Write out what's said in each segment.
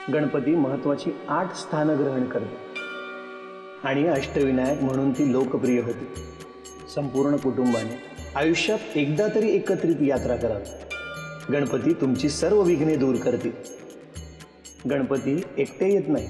गणपती महत्वाची 8 स्थान ग्रहण करते आणि अष्टविनायक म्हणून ती लोकप्रिय होती। संपूर्ण कुटुंबाने आयुष्यात एकदा तरी एकत्रित यात्रा करावी। गणपती तुमची सर्व विघ्ने दूर करतील। गणपती एकटे येत नाही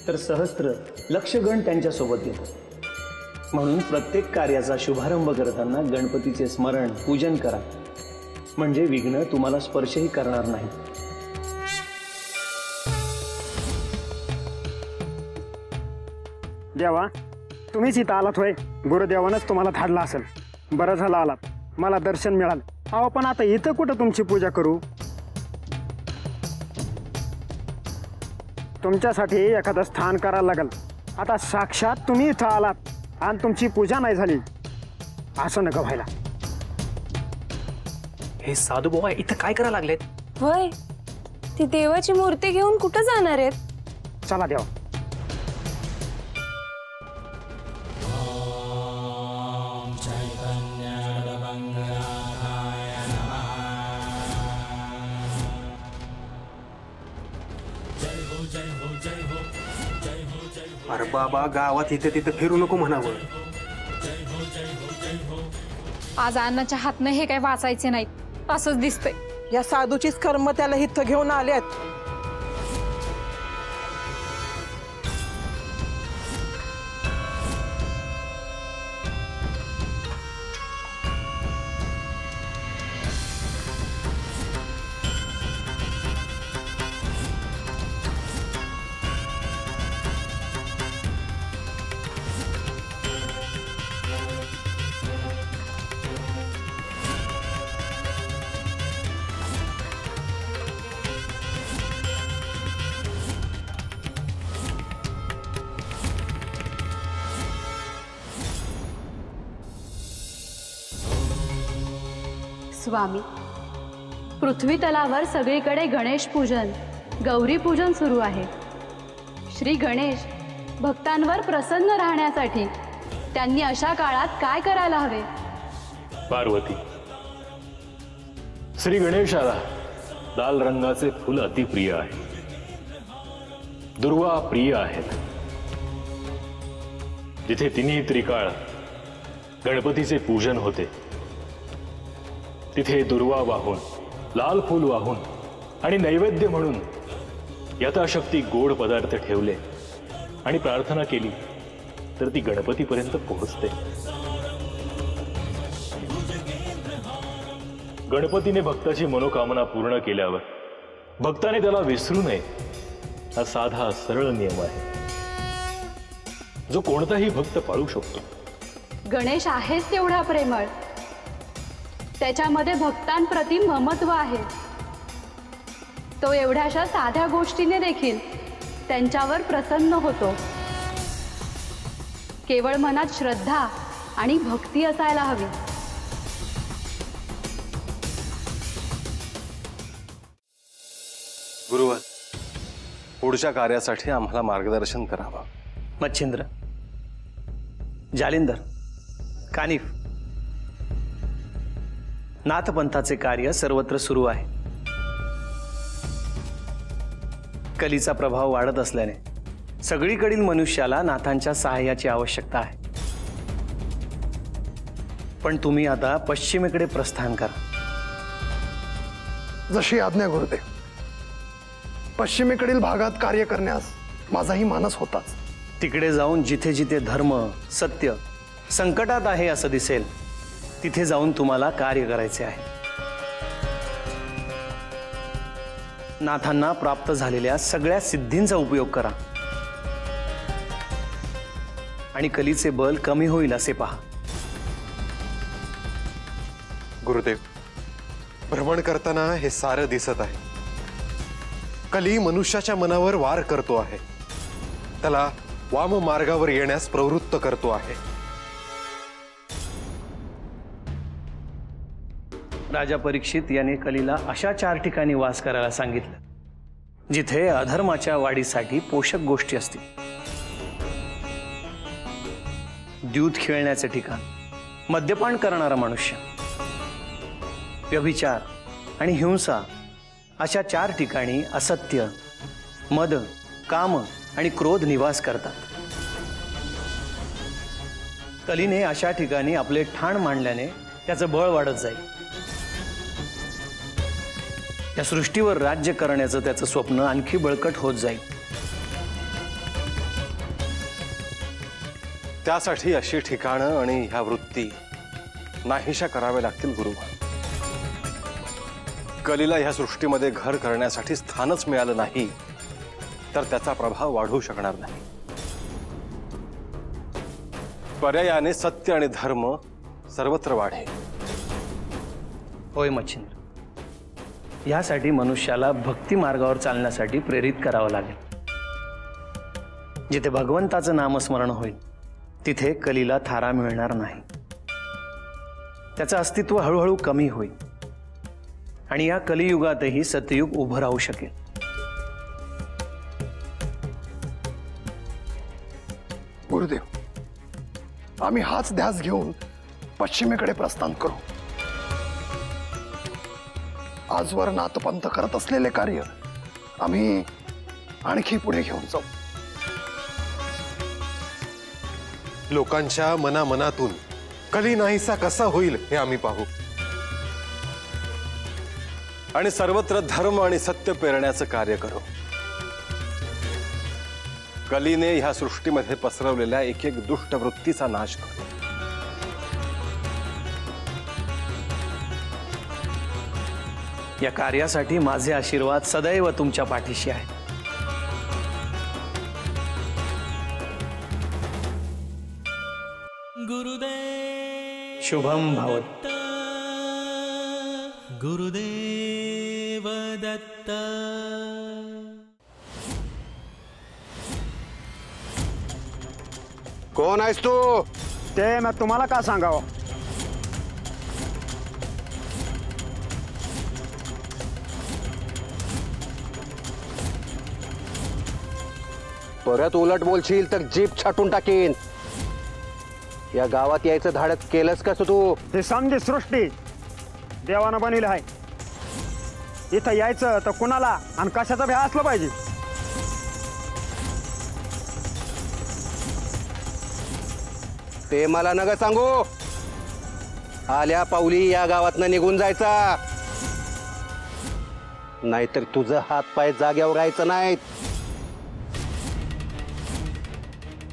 तर सहस्त्र लक्ष गण त्यांच्या सोबत येतात। म्हणून प्रत्येक कार्याचा शुभारंभ करताना गणपतीचे स्मरण पूजन करा, म्हणजे विघ्न तुम्हाला स्पर्शही करणार नाही। देवा, तुम्हीच इथं आलात होय? गुरुदेवानंच तुम्हाला धाडला असेल। बरं झालं आलात, मला दर्शन मिळालं। अहो पण आता इथं कुठं तुमची पूजा करू? तुमच्यासाठी एखादं स्थान करायला लागल। आता साक्षात तुम्ही इथं आलात आणि तुमची पूजा नाही झाली, असं नका व्हायला। हे साधू बाबा इथं काय करायला लागलेत? होय, ती देवाची मूर्ती घेऊन कुठं जाणार आहेत? चला देवा। अरे बाबा, गावात इथे तिथे फिरू नको म्हणावं। आज अन्नाच्या हातनं हे काय वाचायचे नाहीत असंच दिसतंय। या साधूचीच कर्म त्याला इथं घेऊन आल्यात। स्वामी, पृथ्वी तलावर सगळीकडे गणेश पूजन, गौरी पूजन सुरू आहे। श्री गणेश भक्तांवर प्रसन्न राहण्यासाठी त्यांनी अशा काळात काय करायला हवे? पार्वती, श्री गणेशाला लाल रंगाचे फूल अतिप्रिय आहे। दुर्वा प्रिय आहेत। जिथे तिन्ही त्रिकाळ गणपतीचे पूजन होते तिथे दुर्वा वाहून, लाल फूल वाहून आणि नैवेद्य म्हणून यथाशक्ती गोड पदार्थ ठेवले आणि प्रार्थना केली तर ती गणपतीपर्यंत पोहोचते। गणपतीने भक्ताची मनोकामना पूर्ण केल्यावर भक्ताने त्याला विसरू नये हा साधा सरळ नियम आहे, जो कोणताही भक्त पाळू शकतो। गणेश आहेच तेवढा प्रेमळ, त्याच्यामध्ये भक्तांप्रती ममत्व आहे। तो एवढ्याशा साध्या गोष्टीने देखील त्यांच्यावर प्रसन्न होतो। केवळ मनात श्रद्धा आणि भक्ती असायला हवी। गुरुवर, पुढच्या कार्यासाठी आम्हाला मार्गदर्शन करावं। मच्छिंद्र, जालिंदर, कानिफ, नाथपंथाचे कार्य सर्वत्र सुरू आहे। कलीचा प्रभाव वाढत असल्याने सगळीकडील मनुष्याला नाथांच्या सहाय्याची आवश्यकता आहे। पण तुम्ही आता पश्चिमेकडे प्रस्थान करा। जशी आज्ञा गुरुदेव। पश्चिमेकडील भागात कार्य करण्यास माझाही मानस होताच। तिकडे जाऊन जिथे जिथे धर्म, सत्य संकटात आहे असं दिसेल तिथे जाऊन तुम्हाला कार्य करायचे आहे। नाथांना प्राप्त झालेल्या सगळ्या सिद्धींचा उपयोग करा आणि कलीचे बल कमी होईल असे पहा। गुरुदेव, भ्रमण करताना हे सारं दिसत आहे। कली मनुष्याच्या मनावर वार करतो आहे, त्याला वाम मार्गावर येण्यास प्रवृत्त करतो आहे। राजा परीक्षित याने कलीला अशा 4 ठिकाणी वास करायला सांगितलं जिथे अधर्माच्या वाढीसाठी पोषक गोष्टी असतील। द्यूत खेळण्याचे ठिकाण, मद्यपान करणारा मनुष्य, व्यभिचार आणि हिंसा अशा 4 ठिकाणी असत्य, मद, काम आणि क्रोध निवास करतात. कलीने अशा ठिकाणी आपले ठाण मांडल्याने त्याचं बळ वाढत जाईल. या सृष्टीवर राज्य करण्याचं त्याचं स्वप्न आणखी बळकट होत जाईल. त्यासाठी अशी ठिकाणं आणि ह्या वृत्ती नाहीशा कराव्या लागतील गुरुवार. कलीला ह्या सृष्टीमध्ये घर करण्यासाठी स्थानच मिळालं नाही तर त्याचा प्रभाव वाढू शकणार नाही. पर्यायाने सत्य आणि धर्म सर्वत्र वाढेल. होय मच्छिंद्र, यासाठी मनुष्याला भक्ती मार्गावर चालण्यासाठी प्रेरित करावं लागेल. जिथे भगवंताचं नामस्मरण होईल तिथे कलीला थारा मिळणार नाही. त्याचं अस्तित्व हळूहळू कमी होईल आणि या कलियुगातही सत्ययुग उभं राहू शकेल. गुरुदेव, आम्ही हाच ध्यास घेऊन पश्चिमेकडे प्रस्थान करू. आजवर नाथपंथ करत असलेले कार्य आम्ही आणखी पुढे घेऊन जाऊ. लोकांच्या मनामनातून कली नाहीसा कसा होईल हे आम्ही पाहू आणि सर्वत्र धर्म आणि सत्य पेरण्याचं कार्य करू. कलीने ह्या सृष्टीमध्ये पसरवलेल्या एक एक दुष्ट वृत्तीचा नाश करू. या कार्यासाठी माझे आशीर्वाद सदैव तुमच्या पाठीशी आहेत. शुभम भवत. गुरुदेव दत्त. कोण आहेस तू? ते मग तुम्हाला का सांगावं? परत उलट बोलशील तर जीप छाटून टाकीन. या गावात यायचं धाडस केलंस कसं तू? हे समजी सृष्टी देवानं बनविलं आहे. इथं यायचं तर कुणाला आणि कशाचा भ्या असलं पाहिजे. ते मला नग सांगू. आल्या पावली या गावातनं निघून जायचा, नाहीतर तुझं हात पाय जाग्यावर राहायचं नाहीत.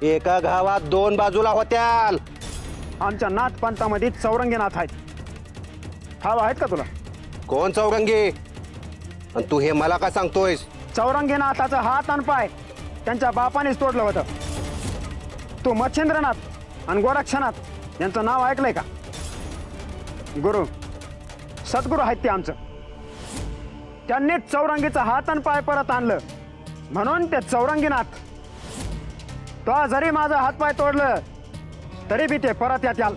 एका गावात 2 बाजूला होत्याल. आमच्या नाथपंथामध्ये चौरंगीनाथ आहेत. ठाव आहेत का तुला? कोण चौरंगी? आणि तू हे मला का सांगतोयस? चौरंगीनाथाचा हात आणि पाय त्यांच्या बापानेच तोडलं होतं. तू मच्छिंद्रनाथ आणि गोरक्षनाथ यांचं नाव ऐकलंय का? गुरु सद्गुरू आहेत ते आमचं. त्यांनीच चौरंगीचा हात आणि पाय परत आणलं म्हणून ते चौरंगीनाथ. तो जरी माझा हात पाय तोडलं तरी बी ते परत याल.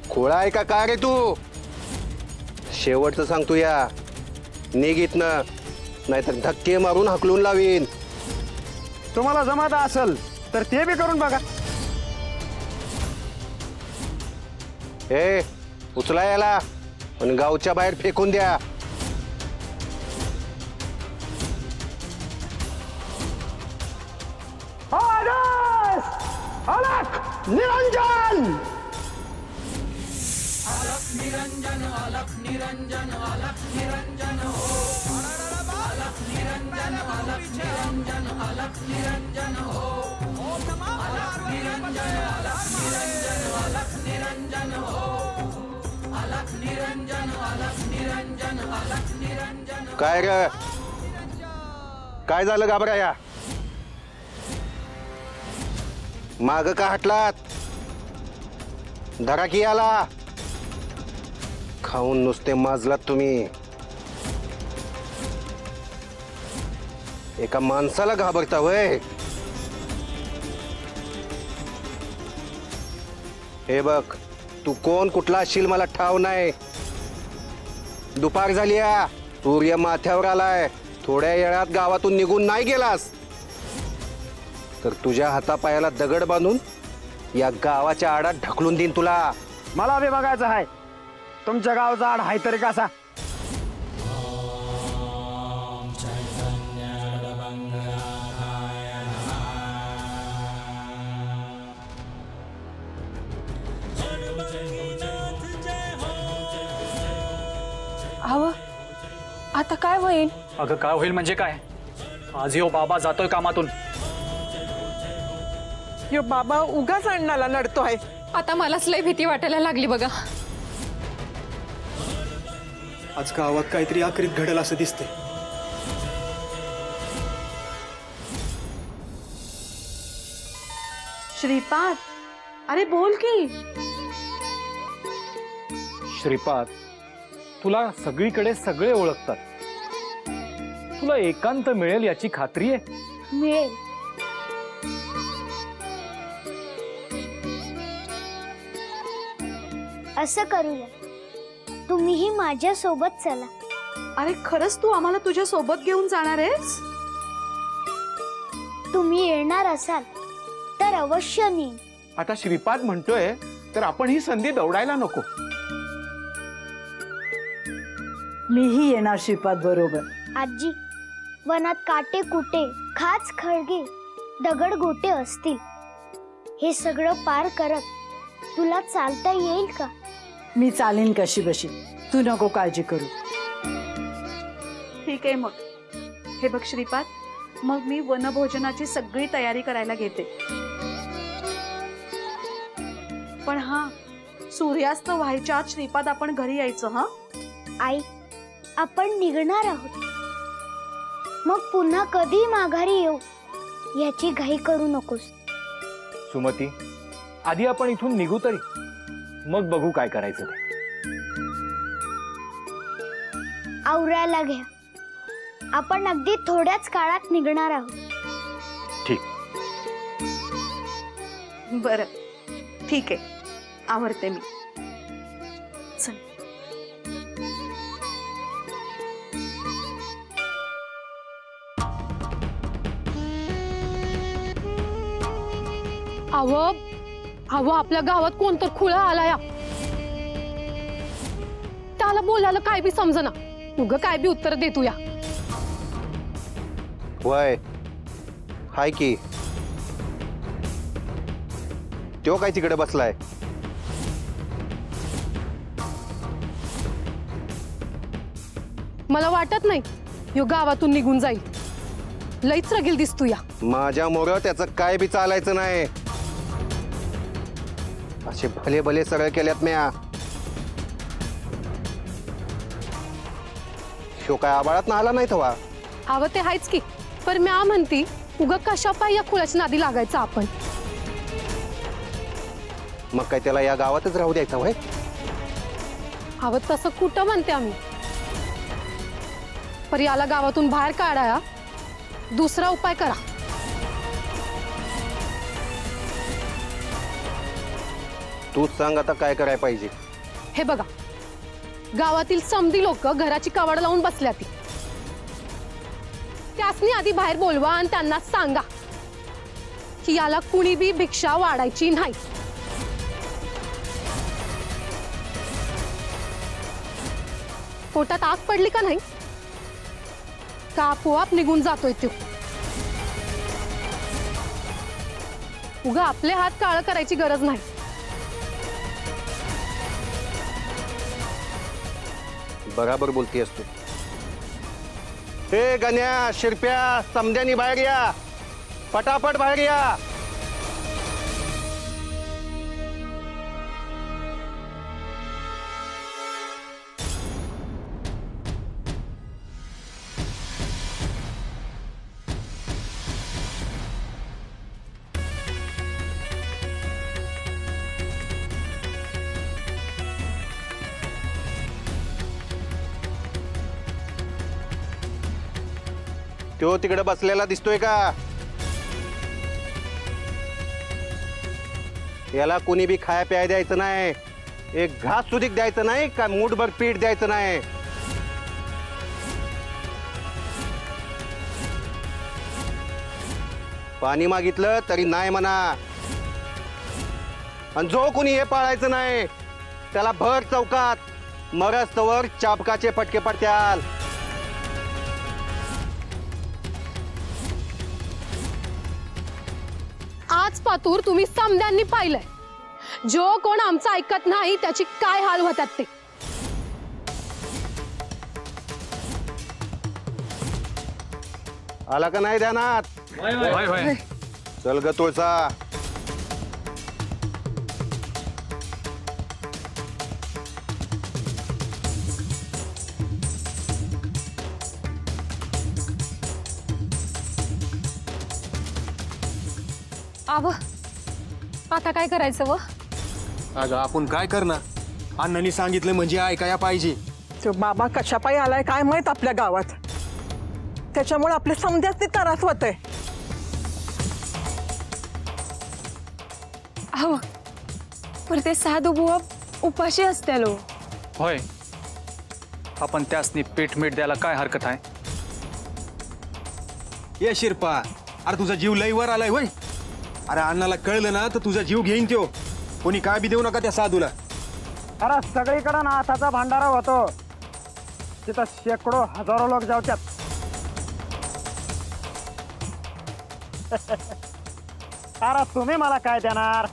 खोळा आहे का काय रे तू? शेवटचं सांगतो या, निघितनं नाहीतर धक्के मारून हकलून लावीन. तुम्हाला जमत असेल तर ते बी करून बघा. ए उचला याला आणि गावच्या बाहेर फेकून द्या. अलख निरंजन. अलख निरंजन, अलख निरंजन, अलख निरंजन हो. अलख निरंजन, अलख निरंजन, अलख निरंजन हो. अलख निरंजन, अलख निरंजन, अलख निरंजन हो. अलख निरंजन, अलख निरंजन, अलख निरंजन. काय रे, काय झालं घाबराया? माग का हटलात? धरा की आला. खाऊन नुसते माजलात तुम्ही. एका माणसाला घाबरता वय? हे बघ, तू कोण कुठला असशील मला ठाव नाही. दुपार झाली, सूर्य माथ्यावर आलाय. थोड्या वेळात गावातून निघून नाही गेलास तर तुझ्या हातापायाला दगड बांधून या गावाच्या आडात ढकलून देईन तुला. मला बी बघायचं आहे तुमच्या गावचा आड आहे तरी कसा. अहो आता काय होईल? अगं काय होईल म्हणजे काय? आज यो बाबा जातोय कामातून. यो बाबा उगाच अण्णाला नडतोय. आता मलाच लय भीती वाटायला लागली बघा. आज गावात काहीतरी आखरीत घडेल असं दिसतंय. श्रीपाद, अरे बोल की. श्रीपाद, तुला सगळीकडे सगळे ओळखतात. तुला एकांत मिळेल याची खात्री आहे? मिळेल. असं करूया, तुम्हीही माझ्या सोबत चला. अरे खरंच तू आम्हाला तुझ्या सोबत घेऊन जाणार आहेस? तुम्ही येणार असाल तर अवश्य नेईन. आता श्रीपाद म्हणतोय तर आपण ही संधी दवडायला नको. मीही येणार श्रीपाद बरोबर. आजी, वनात काटे कुटे, खाच खळगे, दगड गोटे असतील. हे सगळं पार करत तुला चालता येईल का? मी चालेन कशी बशी, तू नको काळजी करू. ठीक आहे मग. हे बघ श्रीपाद, मग मी वनभोजनाची सगळी तयारी करायला घेते. पण हा, सूर्यास्त व्हायच्या आत श्रीपाद आपण घरी यायचं. हा आई, आपण निघणार आहोत. मग पुन्हा कधी माघारी येऊ याची घाई करू नकोस. सुमती, आधी आपण इथून निघू तरी, मग बघू काय करायचं ते. आवरायला घ्या, आपण अगदी थोड्याच काळात निघणार आहोत. ठीक. बरं, ठीक आहे, आवरते मी. चल. अहो आपल्या गावात कोणतर खुळा आलाया. त्याला बोलायला काय बी समजना, उग काय बी उत्तर देतो या. वय हाय की, तो काय तिकडे बसलाय? मला वाटत नाही यो गावातून निघून जाईल. लईच रगील दिसतो या. माझ्या मोर त्याचं काय बी चालायचं नाही. असे भले भले सरळ केल्यात म्या. शो काय आबाळात ना आला नाही तवा. अव ते हायच की, पर म्या म्हणती उगा कशा पाय या खुळ्याच्या नादी लागायचं आपण. मग काय त्याला या गावातच राहू द्यायचं वय? अव तसं कुठं म्हणते आम्ही. पर याला गावातून बाहेर काढाया दुसरा उपाय करा. तूच सांग आता काय करायला पाहिजे. हे बघा, गावातील समधी लोक घराची कवाड लावून बसल्यात. त्यासनी आधी बाहेर बोलवा आणि त्यांना सांगा की याला कुणी बी भिक्षा वाढायची नाही. पोटात आग पडली का नाही का आपोआप निघून जातोय तो. उगा आपले हात काळ करायची गरज नाही. बराबर बोलती असतो. हे गण्या, शिरप्या, समद्यानी बाहेर या, पटापट बाहेर या. तो तिकडे बसलेला दिसतोय का? याला कोणी बी खाया प्याय द्यायचं नाही. एक घास सुधीक द्यायचं नाही का मूठभर पीठ द्यायचं नाही. पाणी मागितलं तरी नाही म्हणा, आणि जो कोणी हे पाळायचं नाही त्याला भर चौकात मरस्तवर चाबकाचे फटके पडत्याल. आज पातूर तुम्ही समद्यांनी पाहिलंय, जो कोण आमचं ऐकत नाही त्याची काय हाल होतात ते. आला का नाही ध्यानात? चल ग तुळसा. आव आता काय करायचं व? अगं आपण काय करणार, अण्णांनी सांगितलं म्हणजे ऐकाया पाहिजे. तो बाबा कशा पायी आलाय काय माहित आपल्या गावात, त्याच्यामुळे आपल्या समजाच त्रास होतोय. अहो पर ते साधू बुवा उपाशी असत्यालो. होय, आपण त्यासनी पीठ मीठ द्यायला काय हरकत आहे? ये शिरपा, अरे तुझा जीव लई वर आलाय होय. अरे अण्णाला कळलं ना तर तुझा जीव घेईन त्यो. कोणी काय बी देऊ नका त्या साधूला. अरे सगळीकडे नाथाचा भांडारा होतो, तिथं शेकडो हजारो लोक जावतात. अरे तुम्ही मला काय देणार?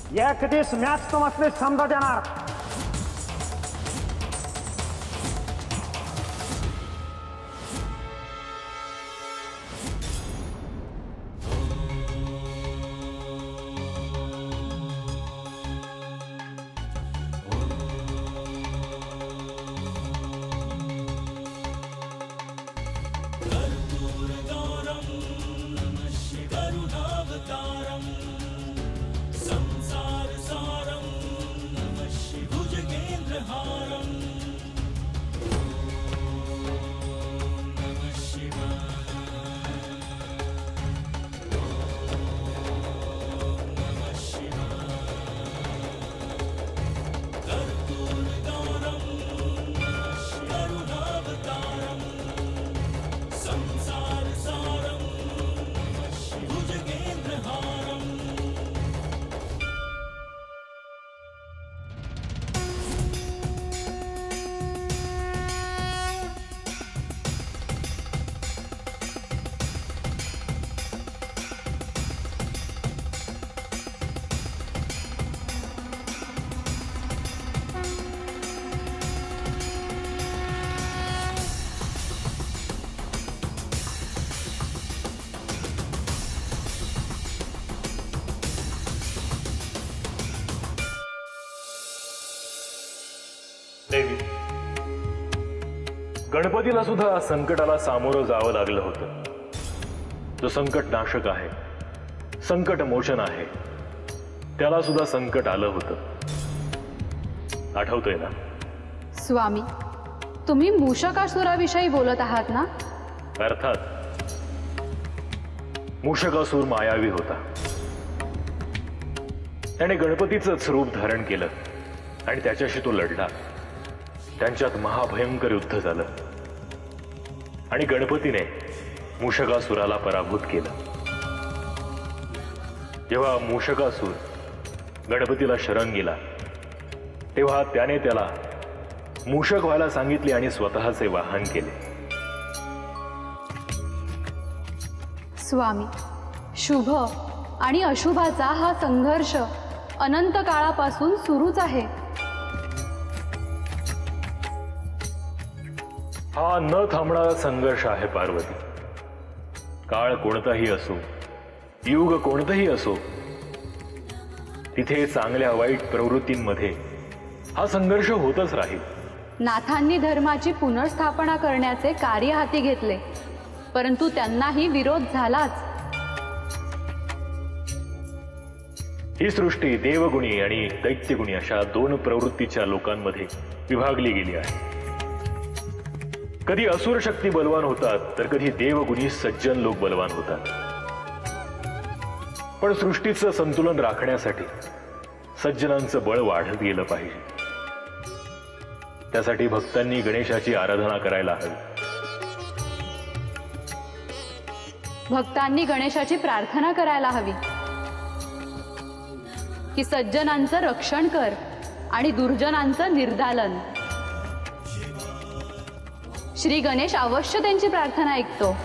एक दिवस मॅच तुमसले समजा देणार. देवी, गणपतीला सुद्धा संकटाला सामोरं जावं लागलं होतं. जो संकट नाशक आहे, संकट मोचन आहे, त्याला सुद्धा संकट आलं होतं. आठवतंय ना? स्वामी, तुम्ही मूषकासुराविषयी बोलत आहात ना? अर्थात. मूषकासूर मायावी होता. त्याने गणपतीचंच रूप धारण केलं आणि त्याच्याशी तो लढला. त्यांच्यात महाभयंकर युद्ध झालं आणि गणपतीने मूषकासुराला पराभूत केलं. जेव्हा मूषकासूर गणपतीला शरण गेला तेव्हा त्याने त्याला मूषक व्हायला सांगितले आणि स्वतःचे वाहन केले. स्वामी, शुभ आणि अशुभाचा हा संघर्ष अनंत काळापासून सुरूच आहे. हा न थांबणारा संघर्ष आहे पार्वती. काळ कोणताही असो, युग कोणतंही असो, तिथे चांगल्या वाईट प्रवृत्तींमध्ये हा संघर्ष होतच राहील. नाथांनी धर्माची पुनर्स्थापना करण्याचे कार्य हाती घेतले, परंतु त्यांनाही विरोध झालाच. ही सृष्टी देवगुणी आणि दैत्यगुणी अशा दोन प्रवृत्तीच्या लोकांमध्ये विभागली गेली आहे. कधी असुर शक्ती बलवान होतात तर कधी देवगुणी सज्जन लोक बलवान होतात. पण सृष्टीचं संतुलन राखण्यासाठी सज्जनांचं बळ वाढत गेलं पाहिजे. त्यासाठी भक्तांनी गणेशाची आराधना करायला हवी. भक्तांनी गणेशाची प्रार्थना करायला हवी की सज्जनांचं रक्षण कर आणि दुर्जनांचं निर्दालन. श्री गणेश अवश्य त्यांची प्रार्थना ऐकतो.